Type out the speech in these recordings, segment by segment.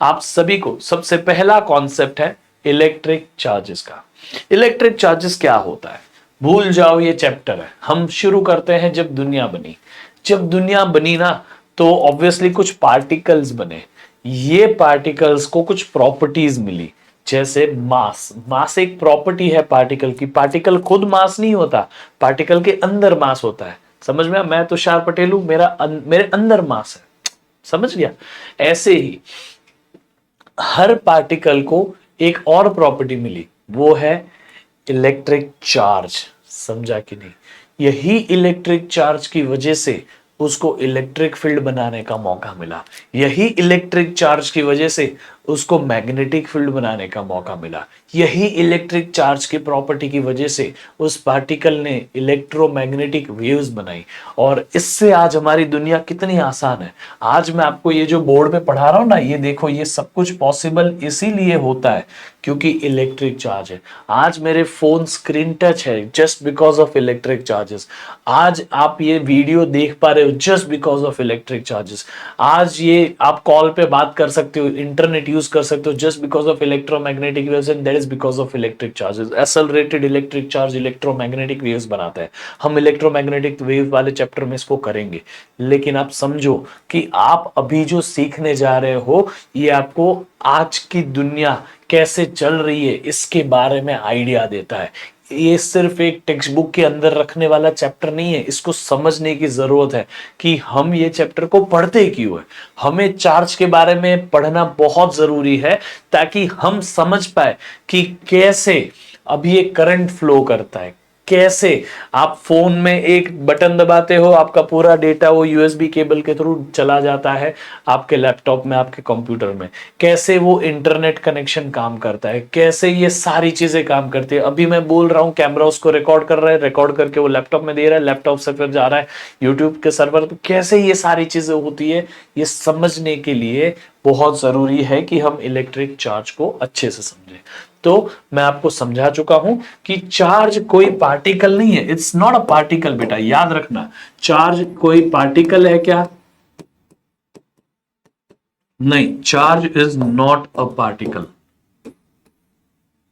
आप सभी को सबसे पहला कॉन्सेप्ट है इलेक्ट्रिक चार्जेस का। इलेक्ट्रिक चार्जेस क्या होता है, भूल जाओ, ये चैप्टर है। हम शुरू करते हैं जब दुनिया बनी। जब दुनिया बनी ना, तो ऑब्वियसली कुछ पार्टिकल्स बने। ये पार्टिकल्स को कुछ प्रॉपर्टीज मिली, जैसे मास। मास एक प्रॉपर्टी है पार्टिकल की। पार्टिकल खुद मास नहीं होता, पार्टिकल के अंदर मास होता है। समझ में? मैं तुषार पटेल हूं, मेरे अंदर मास है। समझ गया? ऐसे ही हर पार्टिकल को एक और प्रॉपर्टी मिली, वो है इलेक्ट्रिक चार्ज। समझा कि नहीं? यही इलेक्ट्रिक चार्ज की वजह से उसको इलेक्ट्रिक फील्ड बनाने का मौका मिला। यही इलेक्ट्रिक चार्ज की वजह से उसको मैग्नेटिक फील्ड बनाने का मौका मिला। यही इलेक्ट्रिक चार्ज की प्रॉपर्टी की वजह से उस पार्टिकल ने इलेक्ट्रोमैग्नेटिक वेव्स बनाई। और इससे आज हमारी दुनिया कितनी आसान है। आज मैं आपको ये जो बोर्ड पे पढ़ा रहा हूं ना, ये देखो, ये सब कुछ पॉसिबल इसीलिए होता है क्योंकि इलेक्ट्रिक चार्ज है। आज मेरे फोन स्क्रीन टच है just because of electric charges. आज आप ये वीडियो देख पा रहे हो just because of electric charges. आज ये आप कॉल पे बात कर सकते हो, इंटरनेट यूज कर सकते हो just because of electromagnetic waves, and that is because of electric charges. Accelerated electric charge electromagnetic waves बनाता है। हम इलेक्ट्रोमैग्नेटिक वेव वाले चैप्टर में इसको करेंगे, लेकिन आप समझो कि आप अभी जो सीखने जा रहे हो, ये आपको आज की दुनिया कैसे चल रही है इसके बारे में आइडिया देता है। ये सिर्फ एक टेक्स्ट बुक के अंदर रखने वाला चैप्टर नहीं है। इसको समझने की जरूरत है कि हम ये चैप्टर को पढ़ते क्यों है। हमें चार्ज के बारे में पढ़ना बहुत जरूरी है ताकि हम समझ पाए कि कैसे अभी ये करंट फ्लो करता है। कैसे आप फोन में एक बटन दबाते हो, आपका पूरा डेटा वो यूएसबी केबल के थ्रू चला जाता है आपके लैपटॉप में, आपके कंप्यूटर में। कैसे वो इंटरनेट कनेक्शन काम करता है, कैसे ये सारी चीजें काम करती है। अभी मैं बोल रहा हूँ, कैमरा उसको रिकॉर्ड कर रहा है, रिकॉर्ड करके वो लैपटॉप में दे रहा है, लैपटॉप से फिर जा रहा है यूट्यूब के सर्वर पे। कैसे ये सारी चीजें होती है, ये समझने के लिए बहुत जरूरी है कि हम इलेक्ट्रिक चार्ज को अच्छे से समझें। तो मैं आपको समझा चुका हूं कि चार्ज कोई पार्टिकल नहीं है। इट्स नॉट अ पार्टिकल बेटा, याद रखना। चार्ज कोई पार्टिकल है क्या? नहीं, charge is not a particle.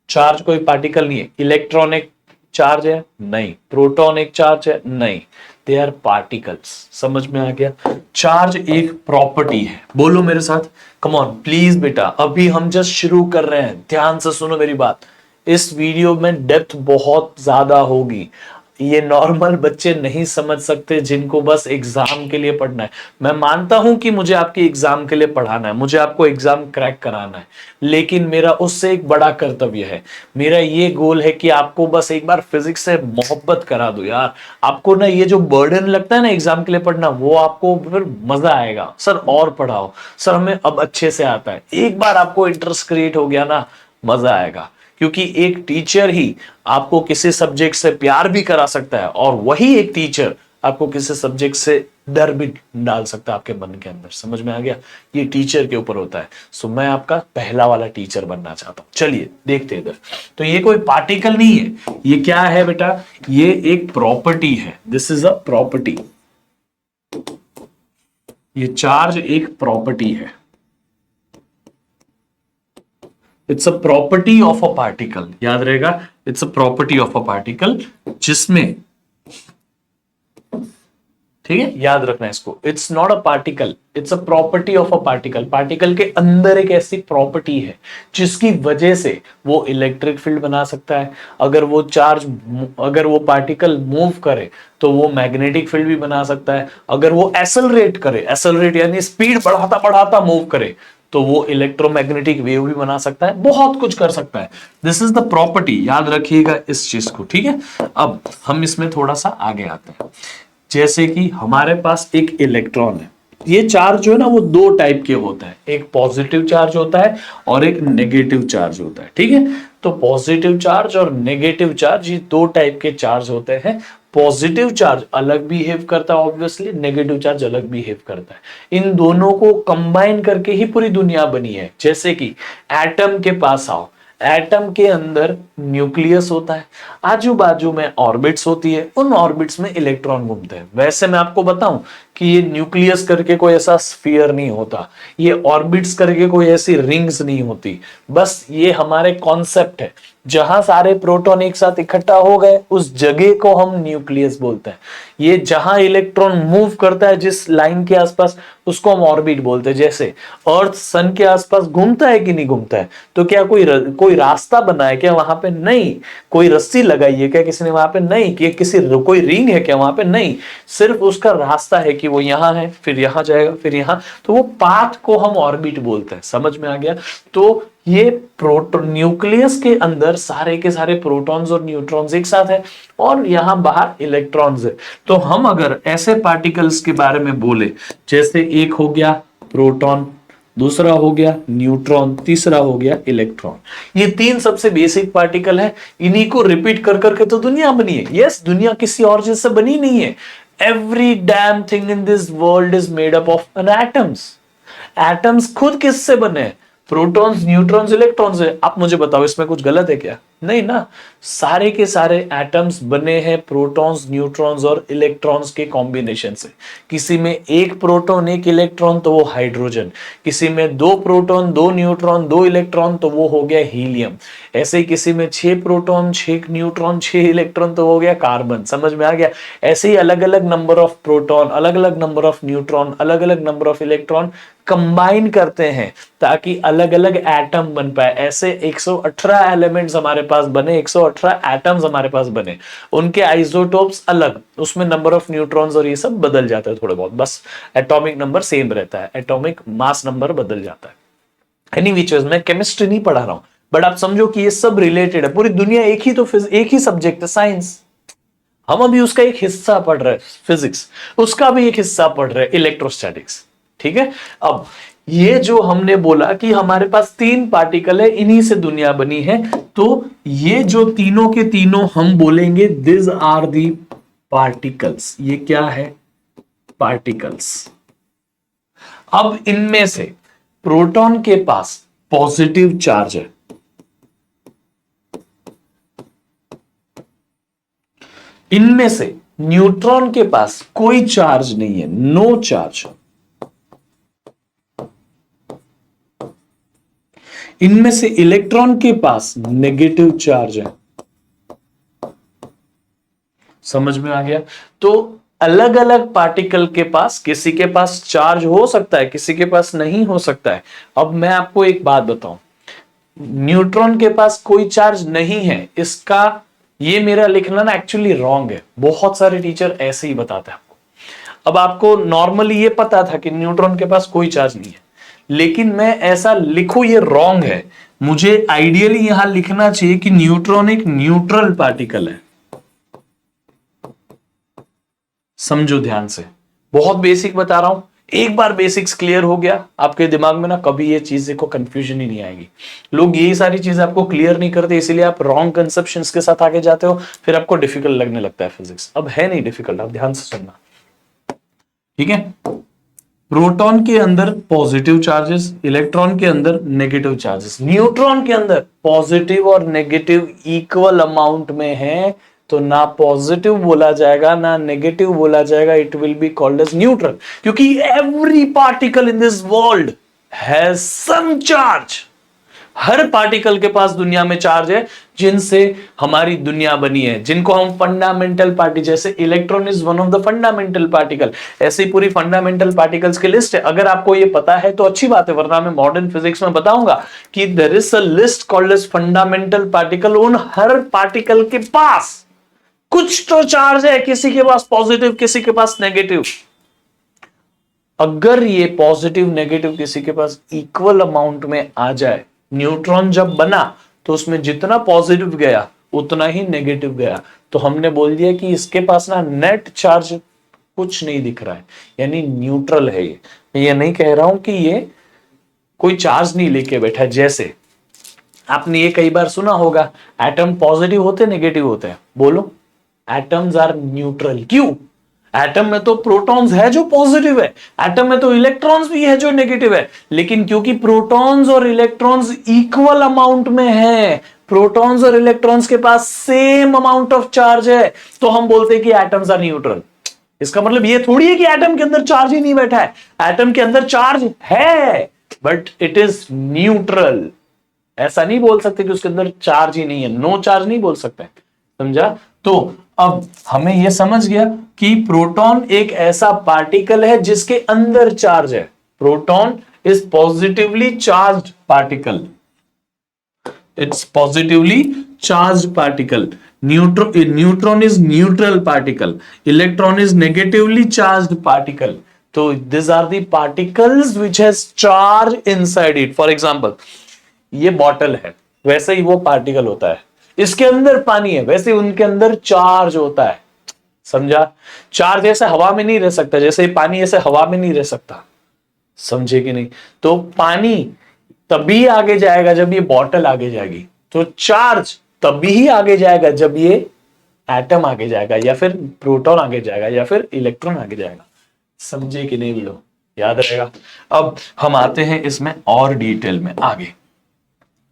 Charge कोई पार्टिकल नहीं है। इलेक्ट्रॉनिक चार्ज है? नहीं। प्रोटॉनिक चार्ज है? नहीं। They are particles. समझ में आ गया? चार्ज एक प्रॉपर्टी है। बोलो मेरे साथ, कम ऑन प्लीज बेटा, अभी हम जस्ट शुरू कर रहे हैं, ध्यान से सुनो मेरी बात। इस वीडियो में डेप्थ बहुत ज्यादा होगी। ये नॉर्मल बच्चे नहीं समझ सकते जिनको बस एग्जाम के लिए पढ़ना है। मैं मानता हूं कि मुझे आपकी एग्जाम के लिए पढ़ाना है, मुझे आपको एग्जाम क्रैक कराना है, लेकिन मेरा उससे एक बड़ा कर्तव्य है। मेरा ये गोल है कि आपको बस एक बार फिजिक्स से मोहब्बत करा दो यार। आपको ना ये जो बर्डन लगता है ना एग्जाम के लिए पढ़ना, वो आपको फिर मजा आएगा। सर और पढ़ाओ, सर हमें अब अच्छे से आता है। एक बार आपको इंटरेस्ट क्रिएट हो गया ना, मजा आएगा। क्योंकि एक टीचर ही आपको किसी सब्जेक्ट से प्यार भी करा सकता है, और वही एक टीचर आपको किसी सब्जेक्ट से डर भी डाल सकता है आपके मन के अंदर। समझ में आ गया? ये टीचर के ऊपर होता है। सो मैं आपका पहला वाला टीचर बनना चाहता हूं। चलिए देखते हैं इधर। तो ये कोई पार्टिकल नहीं है, ये क्या है बेटा? ये एक प्रॉपर्टी है। This is a property. ये चार्ज एक प्रॉपर्टी है। It's a property of a particle. याद रहेगा, it's a property of a particle, जिसमें, ठीक है, याद रखना इसको। It's not a particle, it's a property of a particle. Particle के अंदर एक ऐसी प्रॉपर्टी है जिसकी वजह से वो इलेक्ट्रिक फील्ड बना सकता है। अगर वो पार्टिकल मूव करे तो वो मैग्नेटिक फील्ड भी बना सकता है। अगर वो एसेलरेट करे, एसेलरेट यानी स्पीड बढ़ाता बढ़ाता मूव करे, तो वो इलेक्ट्रोमैग्नेटिक वेव भी बना सकता है। बहुत कुछ कर सकता है। दिस इज द प्रॉपर्टी, याद रखिएगा इस चीज को, ठीक है। अब हम इसमें थोड़ा सा आगे आते हैं। जैसे कि हमारे पास एक इलेक्ट्रॉन है। ये चार्ज जो है ना, वो दो टाइप के होता है। एक पॉजिटिव चार्ज होता है और एक नेगेटिव चार्ज होता है, ठीक है। तो पॉजिटिव चार्ज और नेगेटिव चार्ज, ये दो टाइप के चार्ज होते हैं। पॉजिटिव चार्ज अलग बिहेव करता है ऑब्वियसली, नेगेटिव चार्ज अलग बिहेव करता है। इन दोनों को कंबाइन करके ही पूरी दुनिया बनी है। जैसे कि एटम के पास आओ, एटम के अंदर न्यूक्लियस होता है, आजू बाजू में ऑर्बिट्स होती है, उन ऑर्बिट्स में इलेक्ट्रॉन घूमते हैं। वैसे मैं आपको बताऊं कि ये न्यूक्लियस करके कोई ऐसा स्फीयर नहीं होता, ये ऑर्बिट्स करके कोई ऐसी रिंग्स नहीं होती, बस ये हमारे कॉन्सेप्ट है। जहां सारे प्रोटॉन एक साथ इकट्ठा हो गए उस जगह को हम न्यूक्लियस बोलते हैं। ये जहां इलेक्ट्रॉन मूव करता है जिस लाइन के आसपास, उसको हम ऑर्बिट बोलते हैं। जैसे अर्थ सन के आसपास घूमता है कि नहीं घूमता है, तो क्या कोई रास्ता बना है क्या वहां पे? नहीं। कोई रस्सी लगाई है क्या किसी ने वहां पे? नहीं। कि किसी कोई रिंग है क्या वहां पे? नहीं। सिर्फ उसका रास्ता है कि वो यहां है, फिर यहां जाएगा, फिर यहां, तो वो पाथ को हम ऑर्बिट बोलते हैं। समझ में आ गया? तो ये प्रोटॉन, न्यूक्लियस के अंदर सारे के सारे प्रोटॉन्स और न्यूट्रॉन्स एक साथ है, और यहां बाहर इलेक्ट्रॉन्स है। तो हम अगर ऐसे पार्टिकल्स के बारे में बोले, जैसे एक हो गया प्रोटॉन, दूसरा हो गया न्यूट्रॉन, तीसरा हो गया इलेक्ट्रॉन, ये तीन सबसे बेसिक पार्टिकल है। इन्हीं को रिपीट कर करके तो दुनिया बनी है। यस, दुनिया किसी और चीज से बनी नहीं है। Every damn thing in this world is made up of an atoms. Atoms खुद किससे बने? प्रोटॉन्स, न्यूट्रॉन्स, इलेक्ट्रॉन्स है। आप मुझे बताओ इसमें कुछ गलत है क्या? नहीं ना। सारे के सारे एटम्स बने हैं प्रोटॉन्स, न्यूट्रॉन्स और इलेक्ट्रॉन्स के कॉम्बिनेशन से। किसी में एक प्रोटॉन एक इलेक्ट्रॉन तो वो हाइड्रोजन, किसी में दो प्रोटॉन दो न्यूट्रॉन दो इलेक्ट्रॉन तो वो हो गया हीलियम। ऐसे ही किसी में 6 प्रोटॉन 6 न्यूट्रॉन 6 इलेक्ट्रॉन तो हो गया कार्बन। समझ में आ गया? ऐसे ही अलग अलग नंबर ऑफ प्रोटॉन, अलग अलग नंबर ऑफ न्यूट्रॉन, अलग अलग नंबर ऑफ इलेक्ट्रॉन कंबाइन करते हैं ताकि अलग अलग एटम बन पाए। ऐसे 118 एलिमेंट्स हमारे पास बने, 118 एटम्स हमारे पास बने। उनके आइसोटोप्स अलग, उसमें नंबर ऑफ न्यूट्रॉन्स और ये सब बदल जाता है थोड़े बहुत, बस एटॉमिक नंबर सेम रहता है, एटॉमिक मास नंबर बदल जाता है। एनी विचेस, मैं केमिस्ट्री नहीं पढ़ा रहा हूं, बट आप समझो कि ये सब रिलेटेड है। पूरी दुनिया एक ही तो एक ही सब्जेक्ट है, साइंस। हम अभी उसका एक हिस्सा पढ़ रहे हैं, फिजिक्स, उसका भी एक हिस्सा पढ़ रहे हैं, इलेक्ट्रोस्टैटिक्स। ठीक है? अब ये जो हमने बोला कि हमारे पास 3 पार्टिकल है, इन्हीं से दुनिया बनी है, तो ये जो तीनों के तीनों हम बोलेंगे दिस आर दी पार्टिकल्स। ये क्या है? पार्टिकल्स। अब इनमें से प्रोटॉन के पास पॉजिटिव चार्ज है, इनमें से न्यूट्रॉन के पास कोई चार्ज नहीं है, नो चार्ज। इनमें से इलेक्ट्रॉन के पास नेगेटिव चार्ज है। समझ में आ गया? तो अलग अलग पार्टिकल के पास, किसी के पास चार्ज हो सकता है, किसी के पास नहीं हो सकता है। अब मैं आपको एक बात बताऊं, न्यूट्रॉन के पास कोई चार्ज नहीं है, इसका ये मेरा लिखना ना एक्चुअली रॉन्ग है। बहुत सारे टीचर ऐसे ही बताते हैं आपको। अब आपको नॉर्मली ये पता था कि न्यूट्रॉन के पास कोई चार्ज नहीं है, लेकिन मैं ऐसा लिखूं ये रॉन्ग है। मुझे आइडियली यहां लिखना चाहिए कि न्यूट्रॉन एक न्यूट्रल पार्टिकल है। समझो ध्यान से, बहुत बेसिक बता रहा हूं। एक बार बेसिक्स क्लियर हो गया आपके दिमाग में ना, कभी ये चीजें को कंफ्यूजन ही नहीं आएगी। लोग यही सारी चीजें आपको क्लियर नहीं करते, इसीलिए आप रॉन्ग कंसेप्शंस के साथ आगे जाते हो, फिर आपको डिफिकल्ट लगने लगता है फिजिक्स। अब है नहीं डिफिकल्ट, आप ध्यान से सुनना, ठीक है? प्रोटॉन के अंदर पॉजिटिव चार्जेस, इलेक्ट्रॉन के अंदर नेगेटिव चार्जेस। न्यूट्रॉन के अंदर पॉजिटिव और नेगेटिव इक्वल अमाउंट में है, तो ना पॉजिटिव बोला जाएगा ना नेगेटिव बोला जाएगा, it will be called as neutral. क्योंकि every particle in this world has some charge. हर पार्टिकल के पास दुनिया में चार्ज है, जिनसे हमारी दुनिया बनी है, जिनको हम फंडामेंटल पार्टी, जैसे electron is one of the fundamental particle, ऐसी पूरी फंडामेंटल पार्टिकल्स की लिस्ट है। अगर आपको ये पता है तो अच्छी बात है, वरना मैं मॉडर्न फिजिक्स में बताऊंगा कि there is a list called as fundamental particle. उन हर पार्टिकल के पास कुछ तो चार्ज है, किसी के पास पॉजिटिव किसी के पास नेगेटिव। अगर ये पॉजिटिव नेगेटिव किसी के पास इक्वल अमाउंट में आ जाए, न्यूट्रॉन जब बना तो उसमें जितना पॉजिटिव गया उतना ही नेगेटिव गया, तो हमने बोल दिया कि इसके पास ना नेट चार्ज कुछ नहीं दिख रहा है, यानी न्यूट्रल है ये। मैं ये नहीं कह रहा हूं कि ये कोई चार्ज नहीं लेके बैठा है। जैसे आपने ये कई बार सुना होगा, एटम पॉजिटिव होते नेगेटिव होते हैं, बोलो। Atoms are neutral. क्यों? एटम में तो प्रोटॉन्स है जो पॉजिटिव है, एटम में तो इलेक्ट्रॉन्स भी है जो नेगेटिव है, लेकिन क्योंकि प्रोटॉन्स और इलेक्ट्रॉन्स इक्वल अमाउंट में है, प्रोटॉन्स और इलेक्ट्रॉन्स के पास सेम अमाउंट ऑफ चार्ज है, तो हम बोलते हैं कि एटम्स आर न्यूट्रल। इसका मतलब ये थोड़ी है कि एटम के अंदर चार्ज ही नहीं बैठा है, एटम के अंदर चार्ज है बट इट इज न्यूट्रल। ऐसा नहीं बोल सकते कि उसके अंदर चार्ज ही नहीं है, नो चार्ज नहीं बोल सकते, समझा? तो अब हमें यह समझ गया कि प्रोटॉन एक ऐसा पार्टिकल है जिसके अंदर चार्ज है। Proton is positively charged particle, it's positively charged particle. Neutron is neutral particle, electron is negatively charged particle. तो this are the particles which has charge inside it. For example, ये bottle है, वैसे ही वो particle होता है, इसके अंदर पानी है, वैसे उनके अंदर चार्ज होता है, समझा? चार्ज ऐसे हवा में नहीं रह सकता, जैसे पानी ऐसे हवा में नहीं रह सकता, समझे कि नहीं? तो पानी तभी आगे जाएगा जब ये बॉटल आगे जाएगी, तो चार्ज तभी ही आगे जाएगा जब ये एटम आगे जाएगा, या फिर प्रोटॉन आगे जाएगा, या फिर इलेक्ट्रॉन आगे जाएगा। समझे कि नहीं वीडियो? याद रहेगा। अब हम आते हैं इसमें और डिटेल में आगे,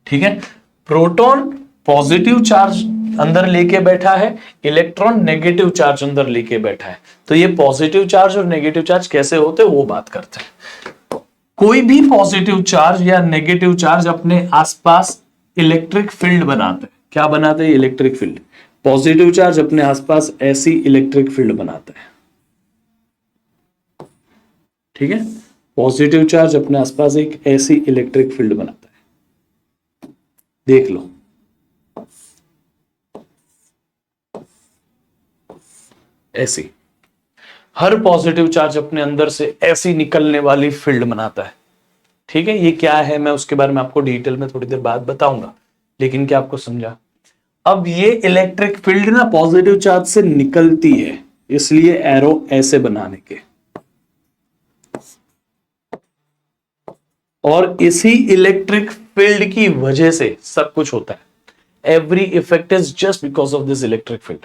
ठीक है? प्रोटॉन पॉजिटिव चार्ज अंदर लेके बैठा है, इलेक्ट्रॉन नेगेटिव चार्ज अंदर लेके बैठा है। तो ये पॉजिटिव चार्ज और नेगेटिव चार्ज कैसे होते हैं वो बात करते हैं। कोई भी पॉजिटिव चार्ज या नेगेटिव चार्ज अपने आसपास इलेक्ट्रिक फील्ड बनाते हैं। क्या बनाते हैं? Electric field. पॉजिटिव चार्ज अपने आसपास ऐसी इलेक्ट्रिक फील्ड बनाता है, ठीक है? पॉजिटिव चार्ज अपने आसपास एक ऐसी इलेक्ट्रिक फील्ड बनाता है, देख लो। ऐसी हर पॉजिटिव चार्ज अपने अंदर से ऐसी निकलने वाली फील्ड बनाता है, ठीक है? ये क्या है मैं उसके बारे में आपको डिटेल में थोड़ी देर बाद बताऊंगा, लेकिन क्या आपको समझा? अब ये इलेक्ट्रिक फील्ड ना पॉजिटिव चार्ज से निकलती है, इसलिए एरो ऐसे बनाने के, और इसी इलेक्ट्रिक फील्ड की वजह से सब कुछ होता है। Every effect is just because of this electric field,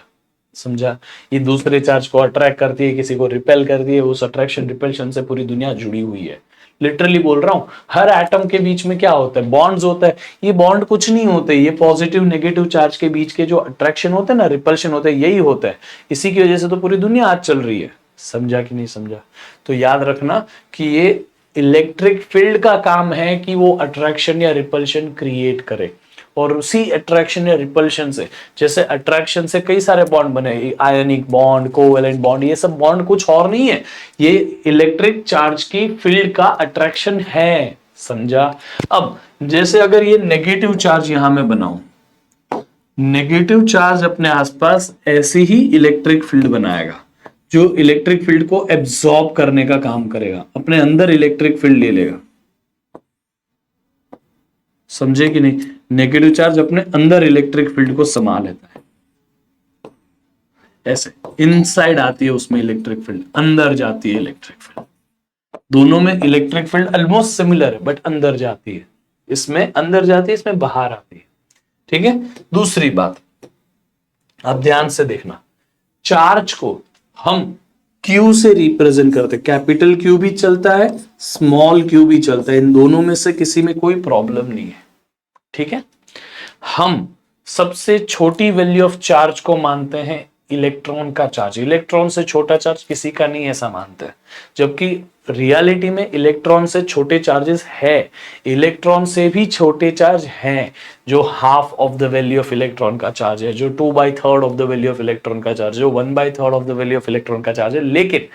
समझा? ये दूसरे चार्ज को अट्रैक्ट करती है, किसी को रिपेल करती है, उस अट्रैक्शन रिपल्शन से पूरी दुनिया जुड़ी हुई है। लिटरली बोल रहा हूं, हर एटम के बीच में क्या होता है? बॉन्ड्स होता है। ये बॉन्ड कुछ नहीं होते, ये पॉजिटिव नेगेटिव चार्ज के बीच के जो अट्रैक्शन होते हैं ना, रिपल्शन होते हैं, यही होता है। इसी की वजह से तो पूरी दुनिया आज चल रही है, समझा कि नहीं समझा? तो याद रखना कि ये इलेक्ट्रिक फील्ड का काम है कि वो अट्रैक्शन या रिपल्शन क्रिएट करे, और उसी अट्रैक्शन या रिपल्शन से, जैसे अट्रैक्शन से कई सारे बॉन्ड बने, आयनिक बॉन्ड, कोवेलेंट बॉन्ड, ये सब बॉन्ड कुछ और नहीं है, ये इलेक्ट्रिक चार्ज की फील्ड का अट्रैक्शन है, समझा? अब जैसे अगर ये नेगेटिव चार्ज यहां मैं बनाऊं, नेगेटिव चार्ज अपने आसपास ऐसी ही इलेक्ट्रिक फील्ड बनाएगा जो इलेक्ट्रिक फील्ड को एब्सॉर्ब करने का काम करेगा, अपने अंदर इलेक्ट्रिक फील्ड ले लेगा, समझे कि नहीं? नेगेटिव चार्ज अपने अंदर इलेक्ट्रिक फील्ड को समा लेता है, ऐसे इनसाइड आती है उसमें इलेक्ट्रिक फील्ड, अंदर जाती है इलेक्ट्रिक फील्ड। दोनों में इलेक्ट्रिक फील्ड ऑलमोस्ट सिमिलर है, बट अंदर जाती है, इसमें अंदर जाती है, इसमें बाहर आती है, ठीक है? दूसरी बात, अब ध्यान से देखना, चार्ज को हम Q से रिप्रेजेंट करते हैं। कैपिटल Q भी चलता है, स्मॉल q भी चलता है, इन दोनों में से किसी में कोई प्रॉब्लम नहीं है, ठीक है? हम सबसे छोटी वैल्यू ऑफ चार्ज को मानते हैं इलेक्ट्रॉन का चार्ज। इलेक्ट्रॉन से छोटा चार्ज किसी का नहीं, ऐसा मानते हैं, जबकि रियलिटी में इलेक्ट्रॉन से छोटे चार्जेस है, इलेक्ट्रॉन से भी छोटे चार्ज हैं, जो half of the value of electron का चार्ज है, जो 2/3 of the value of electron का चार्ज है, जो 1/3 of the value of electron का चार्ज है। लेकिन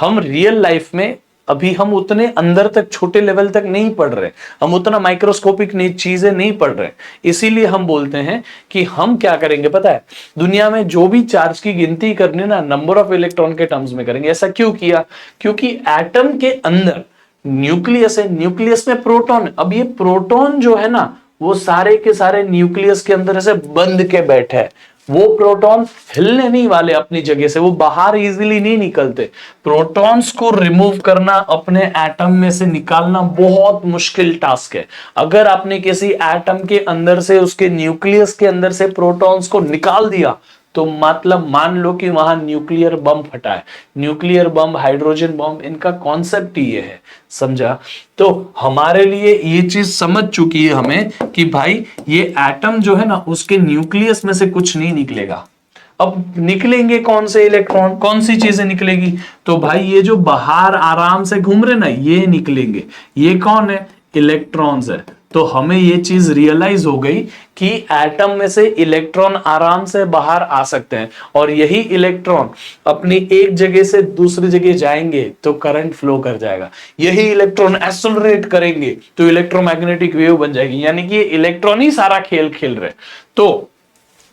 हम रियल लाइफ में अभी हम उतने अंदर तक, छोटे लेवल तक नहीं पढ़ रहे, हम उतना माइक्रोस्कोपिक चीजें नहीं पढ़ रहे, इसीलिए हम बोलते हैं कि हम क्या करेंगे पता है? दुनिया में जो भी चार्ज की गिनती करनी ना, नंबर ऑफ इलेक्ट्रॉन के टर्म्स में करेंगे। ऐसा क्यों किया? क्योंकि एटम के अंदर न्यूक्लियस है, न्यूक्लियस में प्रोटॉन है। अब ये प्रोटॉन जो है ना, वो सारे के सारे न्यूक्लियस के अंदर ऐसे बंद के बैठे हैं, वो प्रोटॉन हिलने नहीं वाले अपनी जगह से, वो बाहर इजीली नहीं निकलते। प्रोटॉन्स को रिमूव करना, अपने एटम में से निकालना बहुत मुश्किल टास्क है। अगर आपने किसी एटम के अंदर से, उसके न्यूक्लियस के अंदर से प्रोटॉन्स को निकाल दिया, तो मतलब मान लो कि वहां न्यूक्लियर बम फटा है, न्यूक्लियर बम, हाइड्रोजन बम, इनका कॉन्सेप्ट ही ये है, समझा। तो हमारे लिए ये चीज समझ चुकी है हमें कि भाई ये एटम जो है ना, उसके न्यूक्लियस में से कुछ नहीं निकलेगा। अब निकलेंगे कौन से इलेक्ट्रॉन, कौन सी चीजें निकलेगी, तो भाई ये जो बाहर आराम से घूम रहे ना, ये निकलेंगे। ये कौन है, इलेक्ट्रॉन्स है। तो हमें ये चीज रियलाइज हो गई कि एटम में से इलेक्ट्रॉन आराम से बाहर आ सकते हैं, और यही इलेक्ट्रॉन अपनी एक जगह से दूसरी जगह जाएंगे तो करंट फ्लो कर जाएगा। यही इलेक्ट्रॉन एक्सेलरेट करेंगे तो इलेक्ट्रोमैग्नेटिक वेव बन जाएगी, यानी कि इलेक्ट्रॉन ही सारा खेल खेल रहे। तो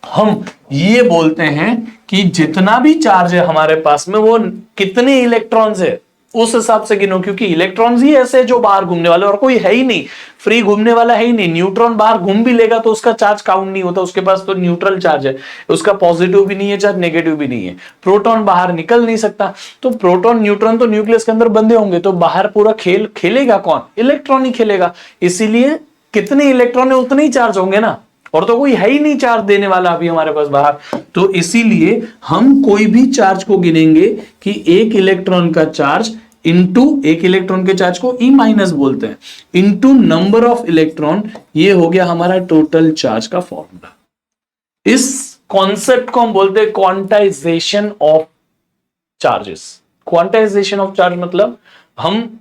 हम ये बोलते हैं कि जितना भी चार्ज है हमारे पास में, वो कितने इलेक्ट्रॉन्स है उस हिसाब से गिनो, क्योंकि इलेक्ट्रॉन्स ही ऐसे जो बाहर घूमने वाले, और कोई है ही नहीं, फ्री घूमने वाला है ही नहीं। न्यूट्रॉन बाहर घूम भी लेगा तो उसका चार्ज काउंट नहीं होता, उसके पास तो न्यूट्रल चार्ज है, उसका पॉजिटिव भी नहीं है चार्ज, नेगेटिव भी नहीं है। प्रोटॉन बाहर निकल नहीं सकता, तो प्रोटॉन न्यूट्रॉन तो न्यूक्लियस के अंदर बंधे होंगे, तो बाहर पूरा खेल खेलेगा कौन, इलेक्ट्रॉन ही खेलेगा। इसीलिए कितने इलेक्ट्रॉन है उतने ही चार्ज होंगे ना, और तो कोई है ही नहीं चार्ज देने वाला अभी हमारे पास बाहर। तो इसीलिए हम कोई भी चार्ज को गिनेंगे कि एक इलेक्ट्रॉन का चार्ज इनटू, एक इलेक्ट्रॉन के चार्ज को ई माइनस बोलते हैं, इनटू नंबर ऑफ इलेक्ट्रॉन, ये हो गया हमारा टोटल चार्ज का फॉर्मूला। इस कॉन्सेप्ट को हम बोलते हैं quantization of charges. Quantization of charge मतलब हम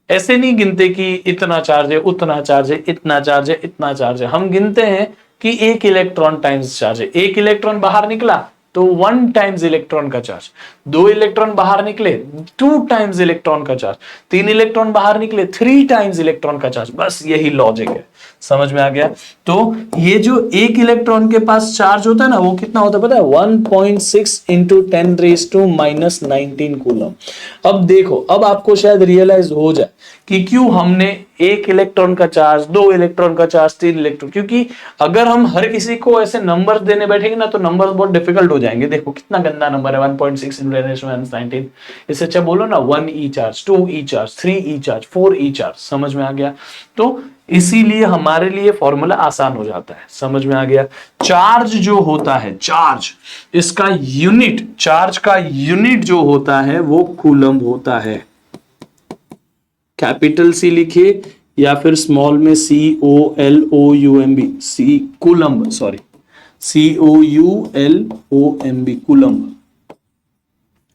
ऐसे नहीं गिनते कि इतना चार्ज है, उतना चार्ज है, इतना चार्ज है, इतना चार्ज है। हम गिनते हैं कि एक इलेक्ट्रॉन टाइम्स चार्ज है। एक इलेक्ट्रॉन बाहर निकला तो 1 टाइम्स इलेक्ट्रॉन का चार्ज, 2 इलेक्ट्रॉन बाहर निकले 2 टाइम्स इलेक्ट्रॉन का चार्ज, 3 इलेक्ट्रॉन बाहर निकले 3 टाइम्स इलेक्ट्रॉन का चार्ज। बस यही लॉजिक है, समझ में आ गया। तो ये जो एक इलेक्ट्रॉन के पास चार्ज होता है ना, वो कितना होता है पता है, 1.6 इंटू 10⁻⁻19 कूलम। अब देखो, अब आपको शायद रियलाइज हो जाए कि क्यों हमने एक इलेक्ट्रॉन का चार्ज, 2 इलेक्ट्रॉन का चार्ज, 3 इलेक्ट्रॉन, क्योंकि अगर हम हर किसी को ऐसे नंबर्स देने बैठेंगे ना, तो नंबर्स बहुत डिफिकल्ट हो जाएंगे। देखो कितना गंदा नंबर है 1.6 इंटू 10⁻⁻19। इससे अच्छा बोलो ना 1 ई चार्ज, 2 ई चार्ज, 3 ई चार्ज, 4 ई चार्ज। समझ में आ गया। तो इसीलिए हमारे लिए फॉर्मूला आसान हो जाता है, समझ में आ गया। चार्ज जो होता है, चार्ज, इसका यूनिट, चार्ज का यूनिट जो होता है वो कूलम्ब होता है। कैपिटल सी लिखिए या फिर स्मॉल में COLOUMB, सी कूलम्ब, सॉरी COULOMB, कूलम्ब,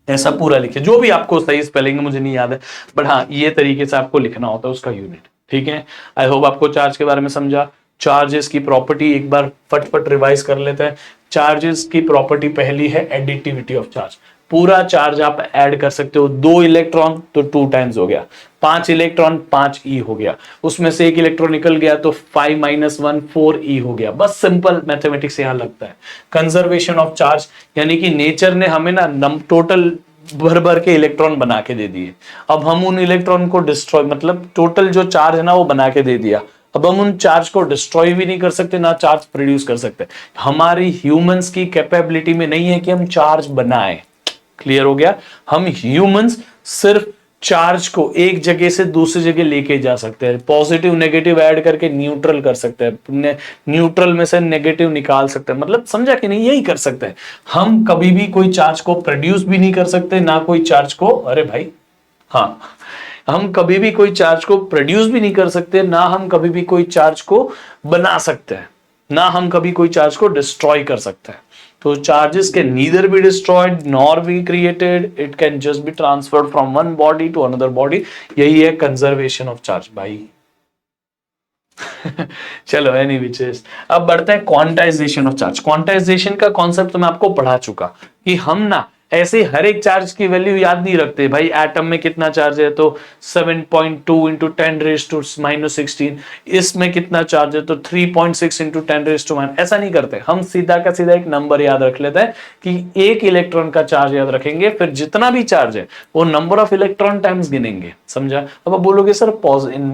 ऐसा पूरा लिखिए। जो भी आपको सही स्पेलिंग मुझे नहीं याद है, बट हाँ ये तरीके से आपको लिखना होता है उसका यूनिट, ठीक है। आई होप आपको चार्ज के बारे में समझा। चार्जेस की प्रॉपर्टी एक बार फटफट रिवाइज कर लेते हैं। चार्जेस की प्रॉपर्टी पहली है एडिटिविटी ऑफ चार्ज। पूरा चार्ज आप ऐड कर सकते हो। 2 इलेक्ट्रॉन तो 2 टाइम्स हो गया, 5 इलेक्ट्रॉन 5 ई हो गया, उसमें से एक इलेक्ट्रॉन निकल गया तो 5 - 1 4 ई हो गया। बस सिंपल मैथमेटिक्स यहां लगता है। कंजर्वेशन ऑफ चार्ज, यानी कि नेचर ने हमें ना टोटल भर भर के इलेक्ट्रॉन बना के दे दिए। अब हम उन इलेक्ट्रॉन को डिस्ट्रॉय, मतलब टोटल जो चार्ज है ना वो बना के दे दिया। अब हम उन चार्ज को डिस्ट्रॉय भी नहीं कर सकते, ना चार्ज प्रोड्यूस कर सकते। हमारी ह्यूमंस की कैपेबिलिटी में नहीं है कि हम चार्ज बनाएं। क्लियर हो गया। हम ह्यूमंस सिर्फ चार्ज को एक जगह से दूसरी जगह लेके जा सकते हैं, पॉजिटिव नेगेटिव ऐड करके न्यूट्रल कर सकते हैं, न्यूट्रल में से नेगेटिव निकाल सकते हैं। मतलब समझा कि नहीं, यही कर सकते हैं। हम कभी भी कोई चार्ज को प्रोड्यूस भी नहीं कर सकते, ना कोई चार्ज को, अरे भाई हाँ, हम कभी भी कोई चार्ज को प्रोड्यूस भी नहीं कर सकते, ना हम कभी भी कोई चार्ज को बना सकते हैं, ना हम कभी कोई चार्ज को डिस्ट्रॉय कर सकते हैं। तो charges can neither be destroyed nor be created, it can just be transferred from one body to another body. यही है कंजर्वेशन ऑफ चार्ज भाई। चलो एनीवेज, अब बढ़ते हैं क्वांटाइजेशन ऑफ चार्ज। क्वांटाइजेशन का कॉन्सेप्ट तो मैं आपको पढ़ा चुका कि हम ना ऐसे हर एक चार्ज की वैल्यू याद नहीं रखते। भाई एटम में कितना चार्ज है तो 7.2 इंटू 10⁻⁻16, इसमें कितना चार्ज है तो 3.6 इंटू 10⁻⁻, ऐसा नहीं करते। हम सीधा का सीधा एक नंबर याद रख लेते हैं कि एक इलेक्ट्रॉन का चार्ज याद रखेंगे, फिर जितना भी चार्ज है वो नंबर ऑफ इलेक्ट्रॉन टाइम्स गिनेंगे। समझा। अब आप बोलोगे सर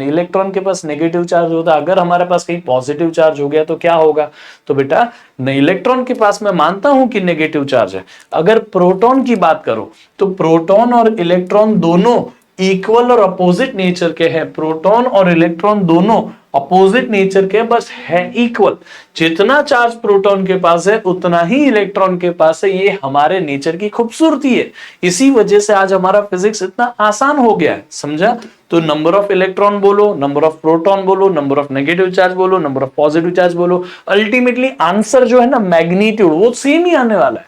इलेक्ट्रॉन के पास नेगेटिव चार्ज होता है, अगर हमारे पास कहीं पॉजिटिव चार्ज हो गया तो क्या होगा? तो बेटा इलेक्ट्रॉन के पास मैं मानता हूं कि नेगेटिव चार्ज है। अगर प्रोटॉन की बात करो तो प्रोटॉन और इलेक्ट्रॉन दोनों इक्वल और अपोजिट नेचर के हैं। प्रोटॉन और इलेक्ट्रॉन दोनों अपोजिट नेचर के, बस है इक्वल। जितना चार्ज प्रोटॉन के पास है उतना ही इलेक्ट्रॉन के पास है। ये हमारे नेचर की खूबसूरती है। इसी वजह से आज हमारा फिजिक्स इतना आसान हो गया है, समझा? तो नंबर ऑफ इलेक्ट्रॉन बोलो, नंबर ऑफ प्रोटॉन बोलो, नंबर ऑफ नेगेटिव चार्ज बोलो, नंबर ऑफ पॉजिटिव चार्ज बोलो, अल्टीमेटली आंसर जो है ना, मैग्नीट्यूड, वो सेम ही आने वाला है।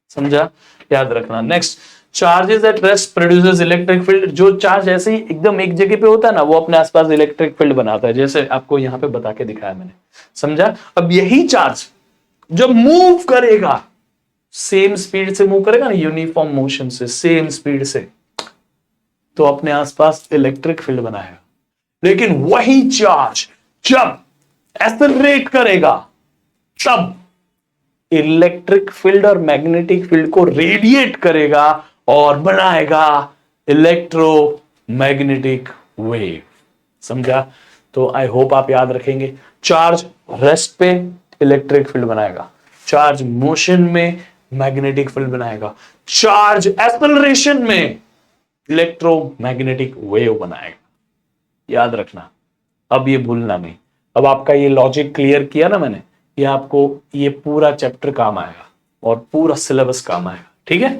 समझा? याद रखना। Next, charges at rest produces electric field. जो चार्ज ऐसे ही एकदम एक जगह पे होता है ना, वो अपने आसपास इलेक्ट्रिक फील्ड बनाता है, जैसे आपको यहां पे बता के दिखाया मैंने। समझा? अब यही चार्ज जब मूव करेगा, सेम स्पीड से मूव करेगा ना, यूनिफॉर्म मोशन से, सेम स्पीड से, तो अपने आसपास इलेक्ट्रिक फील्ड बनाएगा। लेकिन वही चार्ज जब एक्सेलरेट करेगा, तब इलेक्ट्रिक फील्ड और मैग्नेटिक फील्ड को रेडिएट करेगा और बनाएगा इलेक्ट्रोमैग्नेटिक वेव। समझा? तो आई होप आप याद रखेंगे। चार्ज रेस्ट पे इलेक्ट्रिक फील्ड बनाएगा, चार्ज मोशन में मैग्नेटिक फील्ड बनाएगा, चार्ज एक्सेलरेशन में इलेक्ट्रोमैग्नेटिक वेव बनाएगा। याद रखना, अब ये भूलना नहीं। अब आपका ये लॉजिक क्लियर किया ना मैंने, ये आपको ये पूरा चैप्टर काम आएगा और पूरा सिलेबस काम आएगा। ठीक है?